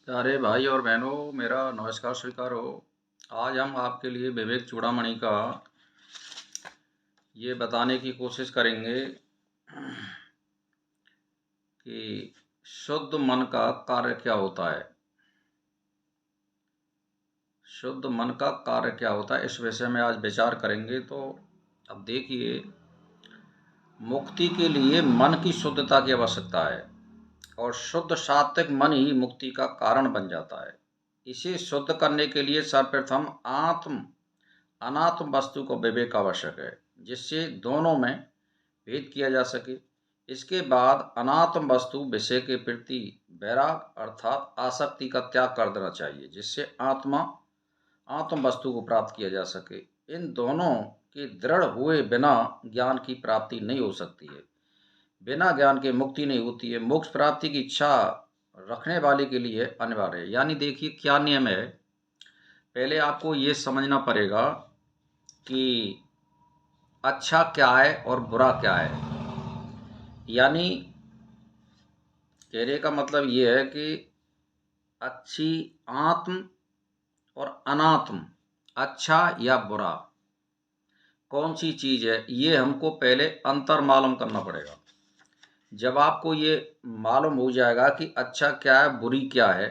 प्यारे भाई और बहनों, मेरा नमस्कार स्वीकार हो। आज हम आपके लिए विवेक चूड़ामणि का ये बताने की कोशिश करेंगे कि शुद्ध मन का कार्य क्या होता है। शुद्ध मन का कार्य क्या होता है, इस विषय में आज विचार करेंगे। तो अब देखिए, मुक्ति के लिए मन की शुद्धता की आवश्यकता है और शुद्ध सात्विक मन ही मुक्ति का कारण बन जाता है। इसे शुद्ध करने के लिए सर्वप्रथम अनात्म वस्तु को विवेक आवश्यक है, जिससे दोनों में भेद किया जा सके। इसके बाद अनात्म वस्तु विषय के प्रति वैराग अर्थात आसक्ति का त्याग कर देना चाहिए, जिससे आत्म वस्तु को प्राप्त किया जा सके। इन दोनों के दृढ़ हुए बिना ज्ञान की प्राप्ति नहीं हो सकती है। बिना ज्ञान के मुक्ति नहीं होती है। मोक्ष प्राप्ति की इच्छा रखने वाले के लिए अनिवार्य है। यानी देखिए क्या नियम है, पहले आपको ये समझना पड़ेगा कि अच्छा क्या है और बुरा क्या है। यानी कहने का मतलब ये है कि अच्छी आत्म और अनात्म, अच्छा या बुरा कौन सी चीज़ है, ये हमको पहले अंतर मालूम करना पड़ेगा। जब आपको ये मालूम हो जाएगा कि अच्छा क्या है बुरी क्या है,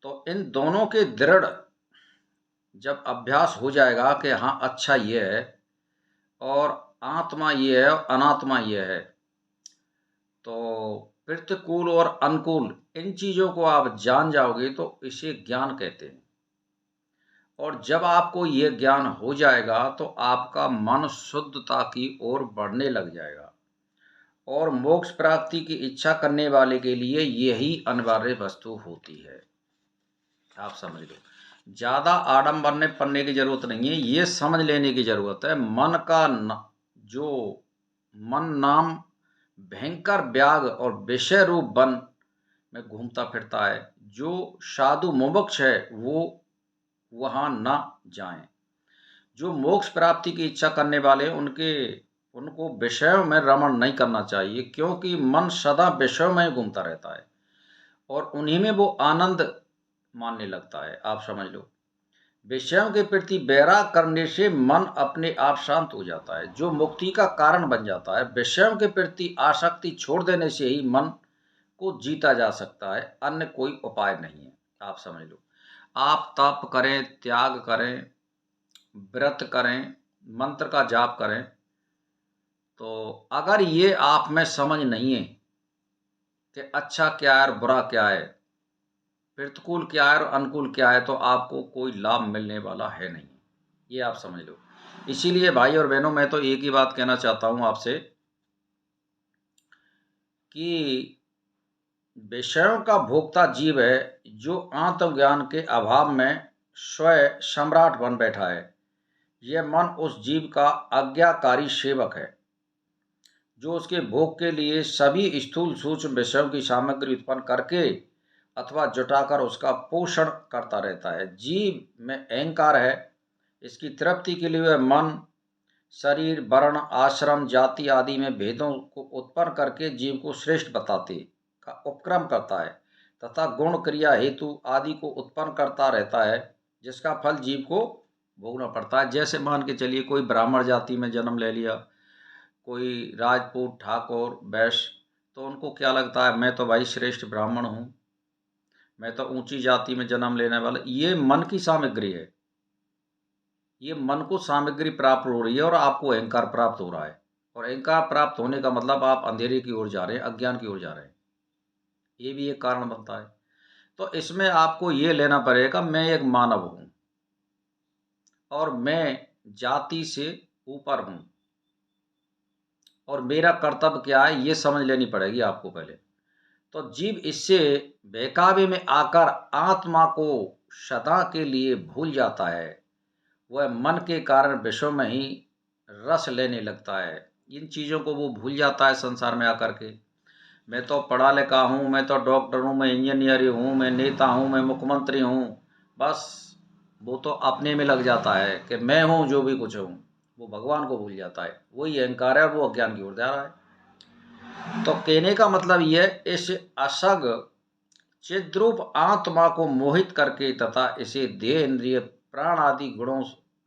तो इन दोनों के दृढ़ जब अभ्यास हो जाएगा कि हाँ अच्छा ये है और आत्मा ये है और अनात्मा ये है, तो प्रतिकूल और अनुकूल इन चीज़ों को आप जान जाओगे तो इसे ज्ञान कहते हैं। और जब आपको ये ज्ञान हो जाएगा तो आपका मन शुद्धता की ओर बढ़ने लग जाएगा और मोक्ष प्राप्ति की इच्छा करने वाले के लिए यही अनिवार्य वस्तु होती है। आप समझ लो, ज़्यादा आडंबर में पढ़ने की जरूरत नहीं है, ये समझ लेने की जरूरत है। जो मन नाम भयंकर व्याग और विषय रूप वन में घूमता फिरता है, जो साधु मुमुक्ष है वो वहाँ न जाएं। जो मोक्ष प्राप्ति की इच्छा करने वाले उनको विषयों में रमण नहीं करना चाहिए, क्योंकि मन सदा विषयों में घूमता रहता है और उन्हीं में वो आनंद मानने लगता है। आप समझ लो, विषयों के प्रति वैराग करने से मन अपने आप शांत हो जाता है, जो मुक्ति का कारण बन जाता है। विषयों के प्रति आसक्ति छोड़ देने से ही मन को जीता जा सकता है, अन्य कोई उपाय नहीं है। आप समझ लो, आप तप करें, त्याग करें, व्रत करें, मंत्र का जाप करें, तो अगर ये आप में समझ नहीं है कि अच्छा क्या है और बुरा क्या है, प्रतिकूल क्या है और अनुकूल क्या है, तो आपको कोई लाभ मिलने वाला है नहीं। ये आप समझ लो। इसीलिए भाई और बहनों, मैं तो एक ही बात कहना चाहता हूं आपसे कि विषयों का भोक्ता जीव है, जो आत्मज्ञान के अभाव में स्वयं सम्राट बन बैठा है। यह मन उस जीव का आज्ञाकारी सेवक है, जो उसके भोग के लिए सभी स्थूल सूक्ष्म विषयों की सामग्री उत्पन्न करके अथवा जुटाकर उसका पोषण करता रहता है। जीव में अहंकार है, इसकी तृप्ति के लिए वह मन, शरीर, वर्ण, आश्रम, जाति आदि में भेदों को उत्पन्न करके जीव को श्रेष्ठ बताते का उपक्रम करता है तथा गुण, क्रिया, हेतु आदि को उत्पन्न करता रहता है, जिसका फल जीव को भोगना पड़ता है। जैसे मान के चलिए, कोई ब्राह्मण जाति में जन्म ले लिया, कोई राजपूत, ठाकुर, वैश्य, तो उनको क्या लगता है, मैं तो भाई श्रेष्ठ ब्राह्मण हूँ, मैं तो ऊंची जाति में जन्म लेने वाला। ये मन की सामग्री है, ये मन को सामग्री प्राप्त हो रही है और आपको अहंकार प्राप्त हो रहा है। और अहंकार प्राप्त होने का मतलब आप अंधेरे की ओर जा रहे हैं, अज्ञान की ओर जा रहे हैं। ये भी एक कारण बनता है। तो इसमें आपको ये लेना पड़ेगा, मैं एक मानव हूँ और मैं जाति से ऊपर हूँ और मेरा कर्तव्य क्या है, ये समझ लेनी पड़ेगी आपको पहले। तो जीव इससे बहकावे में आकर आत्मा को सदा के लिए भूल जाता है। वह मन के कारण विश्व में ही रस लेने लगता है। इन चीज़ों को वो भूल जाता है संसार में आकर के। मैं तो पढ़ा लिखा हूँ, मैं तो डॉक्टर हूँ, मैं इंजीनियर हूँ, मैं नेता हूँ, मैं मुख्यमंत्री हूँ। बस वो तो अपने में लग जाता है कि मैं हूँ जो भी कुछ हूँ। वो भगवान को भूल जाता है। वही अहंकार है और वो अज्ञान की ओर जा रहा है। तो कहने का मतलब ये है, इस असग चिद्रूप आत्मा को मोहित करके तथा इसे देह इंद्रिय प्राण आदि गुणों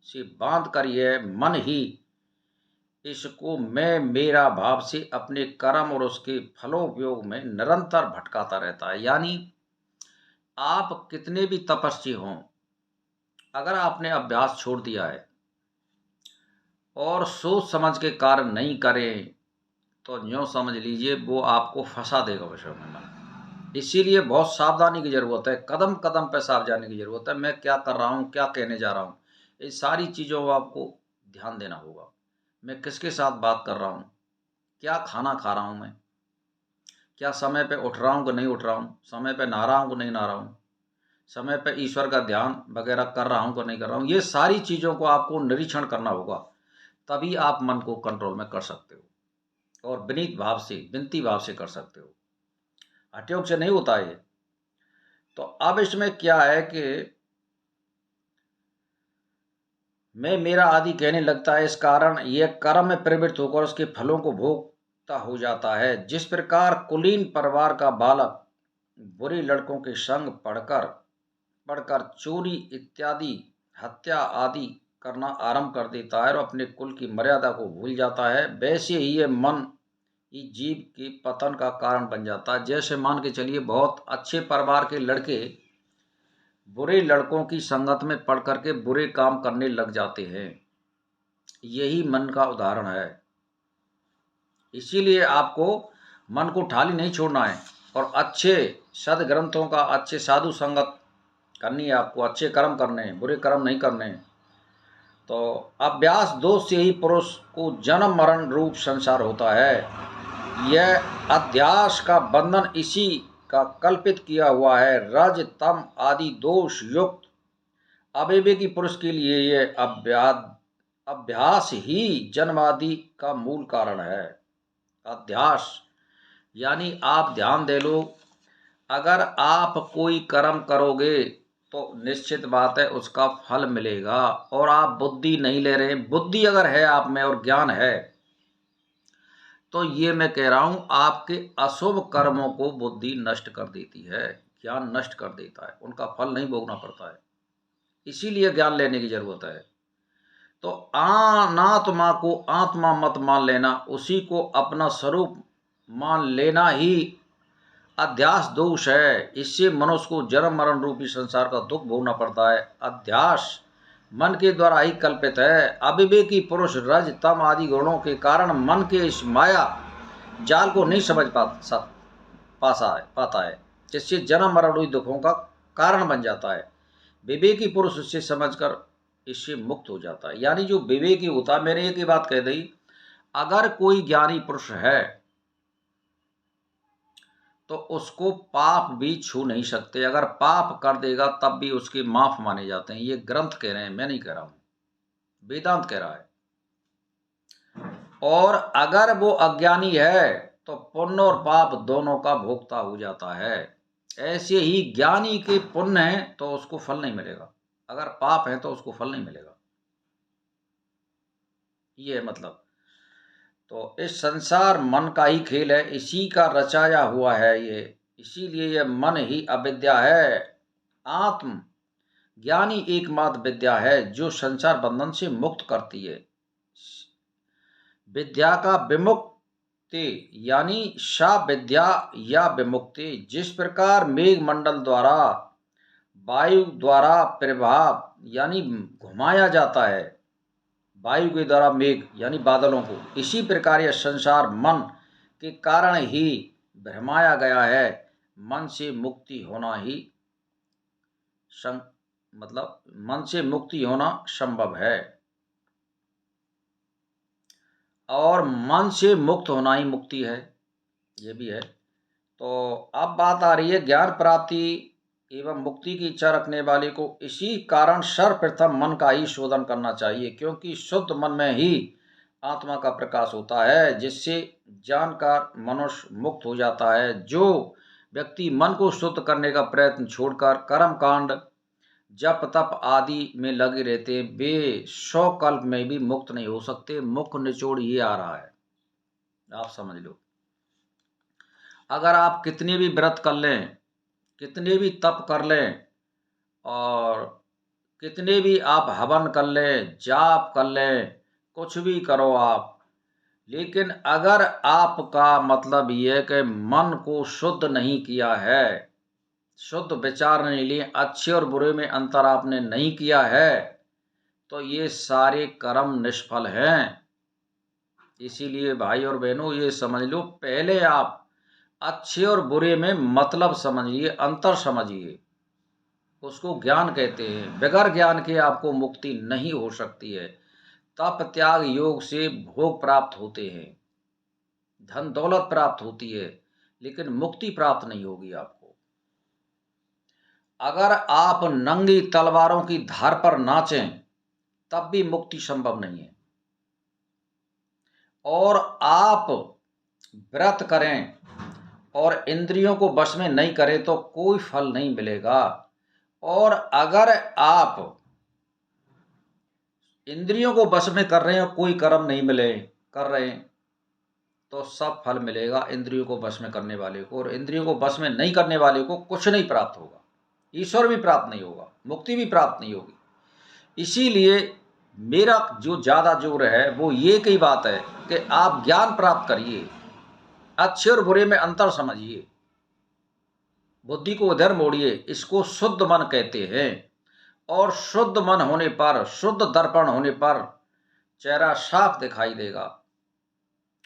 से बांध कर यह मन ही इसको मैं मेरा भाव से अपने कर्म और उसके फलोपयोग में निरंतर भटकाता रहता है। यानी आप कितने भी तपस्वी हों, अगर आपने अभ्यास छोड़ दिया है और सोच समझ के कार्य नहीं करें तो यूँ समझ लीजिए वो आपको फंसा देगा विषय में मन। इसीलिए बहुत सावधानी की जरूरत है, कदम कदम पे सावधानी की जरूरत है। मैं क्या कर रहा हूँ, क्या कहने जा रहा हूँ, ये सारी चीज़ों को आपको ध्यान देना होगा। मैं किसके साथ बात कर रहा हूँ, क्या खाना खा रहा हूँ मैं, क्या समय पे उठ रहा हूँ कि नहीं उठ रहा हूँ, समय पे नहा रहा हूँ कि नहीं नहा रहा हूँ, समय पे ईश्वर का ध्यान वगैरह कर रहा हूँ कि नहीं कर रहा हूँ। ये सारी चीज़ों को आपको निरीक्षण करना होगा, तभी आप मन को कंट्रोल में कर सकते हो और विनीत भाव से, विनती भाव से कर सकते हो। हठयोग से नहीं होता ये। तो अब इसमें क्या है कि मैं मेरा आदि कहने लगता है, इस कारण यह कर्म में प्रवृत्त होकर उसके फलों को भोगता हो जाता है। जिस प्रकार कुलीन परिवार का बालक बुरे लड़कों के संग पढ़कर चोरी इत्यादि हत्या आदि करना आरंभ कर देता है और अपने कुल की मर्यादा को भूल जाता है, वैसे ही ये मन ही जीव के पतन का कारण बन जाता है। जैसे मान के चलिए बहुत अच्छे परिवार के लड़के बुरे लड़कों की संगत में पड़ करके बुरे काम करने लग जाते हैं, यही मन का उदाहरण है। इसीलिए आपको मन को ठाली नहीं छोड़ना है और अच्छे सदग्रंथों का, अच्छे साधु संगत करनी है आपको, अच्छे कर्म करने हैं, बुरे कर्म नहीं करने हैं। तो अभ्यास दोष से ही पुरुष को जन्म मरण रूप संसार होता है। यह अध्यास का बंधन इसी का कल्पित किया हुआ है। रज तम आदि दोष युक्त अविवेकी पुरुष के लिए यह अभ्यास ही जन्मादि का मूल कारण है। अध्यास यानी आप ध्यान दे लो, अगर आप कोई कर्म करोगे तो निश्चित बात है उसका फल मिलेगा। और आप बुद्धि नहीं ले रहे, बुद्धि अगर है आप में और ज्ञान है तो ये मैं कह रहा हूं आपके अशुभ कर्मों को बुद्धि नष्ट कर देती है, ज्ञान नष्ट कर देता है, उनका फल नहीं भोगना पड़ता है। इसीलिए ज्ञान लेने की जरूरत है। तो अनात्मा को आत्मा मत मान लेना, उसी को अपना स्वरूप मान लेना ही अध्यास दोष है। इससे मनुष्य को जन्म मरण रूपी संसार का दुख भोगना पड़ता है। अध्यास मन के द्वारा ही कल्पित है। अविवेकी पुरुष रज तम आदि गुणों के कारण मन के इस माया जाल को नहीं समझ पाता है, जिससे जन्म मरण रूपी दुखों का कारण बन जाता है। विवेकी पुरुष इससे समझकर इससे मुक्त हो जाता है। यानी जो विवेकी होता है, मैंने एक ही बात कह दी, अगर कोई ज्ञानी पुरुष है तो उसको पाप भी छू नहीं सकते। अगर पाप कर देगा तब भी उसके माफ माने जाते हैं। ये ग्रंथ कह रहे हैं, मैं नहीं कह रहा हूं, वेदांत कह रहा है। और अगर वो अज्ञानी है तो पुण्य और पाप दोनों का भोक्ता हो जाता है। ऐसे ही ज्ञानी के पुण्य है तो उसको फल नहीं मिलेगा, अगर पाप है तो उसको फल नहीं मिलेगा। ये है मतलब। तो इस संसार मन का ही खेल है, इसी का रचाया हुआ है ये। इसीलिए यह मन ही अविद्या है। आत्म ज्ञानी एकमात्र विद्या है जो संसार बंधन से मुक्त करती है। विद्या का विमुक्ति यानी सा विद्या या विमुक्ति। जिस प्रकार मेघ मंडल द्वारा वायु द्वारा प्रभाव यानी घुमाया जाता है, वायु के द्वारा मेघ यानी बादलों को, इसी प्रकार यह संसार मन के कारण ही भ्रमाया गया है। मन से मुक्ति होना ही मतलब मन से मुक्ति होना संभव है और मन से मुक्त होना ही मुक्ति है, ये भी है। तो अब बात आ रही है ज्ञान प्राप्ति एवं मुक्ति की इच्छा रखने वाले को इसी कारण सर्वप्रथम मन का ही शोधन करना चाहिए, क्योंकि शुद्ध मन में ही आत्मा का प्रकाश होता है, जिससे जानकर मनुष्य मुक्त हो जाता है। जो व्यक्ति मन को शुद्ध करने का प्रयत्न छोड़कर कर्म कांड जप तप आदि में लगे रहते हैं, वे 100 कल्प में भी मुक्त नहीं हो सकते। मुख्य निचोड़ ये आ रहा है, आप समझ लो। अगर आप कितने भी व्रत कर लें, कितने भी तप कर लें और कितने भी आप हवन कर लें, जाप कर लें, कुछ भी करो आप, लेकिन अगर आपका मतलब ये है कि मन को शुद्ध नहीं किया है, शुद्ध विचार नहीं लिए, अच्छे और बुरे में अंतर आपने नहीं किया है, तो ये सारे कर्म निष्फल हैं। इसीलिए भाई और बहनों ये समझ लो, पहले आप अच्छे और बुरे में मतलब समझिए, अंतर समझिए, उसको ज्ञान कहते हैं। बगैर ज्ञान के आपको मुक्ति नहीं हो सकती है। तप त्याग योग से भोग प्राप्त होते हैं, धन दौलत प्राप्त होती है, लेकिन मुक्ति प्राप्त नहीं होगी आपको। अगर आप नंगी तलवारों की धार पर नाचें तब भी मुक्ति संभव नहीं है। और आप व्रत करें और इंद्रियों को वश में नहीं करें तो कोई फल नहीं मिलेगा। और अगर आप इंद्रियों को वश में कर रहे हैं और कोई कर्म नहीं मिले कर रहे हैं तो सब फल मिलेगा इंद्रियों को वश में करने वाले को, और इंद्रियों को वश में नहीं करने वाले को कुछ नहीं प्राप्त होगा, ईश्वर भी प्राप्त नहीं होगा, मुक्ति भी प्राप्त नहीं होगी। इसीलिए मेरा जो ज़्यादा जोर है वो ये की बात है कि आप ज्ञान प्राप्त करिए, अच्छे और बुरे में अंतर समझिए, बुद्धि को उधर मोड़िए, इसको शुद्ध मन कहते हैं। और शुद्ध मन होने पर, शुद्ध दर्पण होने पर चेहरा साफ दिखाई देगा,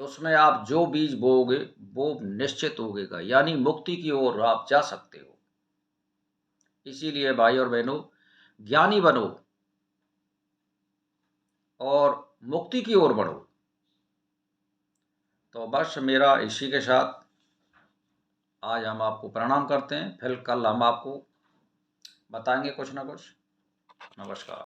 उसमें आप जो बीज बोओगे वो निश्चित उगेगा, यानी मुक्ति की ओर आप जा सकते हो। इसीलिए भाई और बहनों, ज्ञानी बनो और मुक्ति की ओर बढ़ो। तो बस मेरा इसी के साथ आज हम आपको प्रणाम करते हैं, फिर कल हम आपको बताएंगे कुछ ना कुछ। नमस्कार।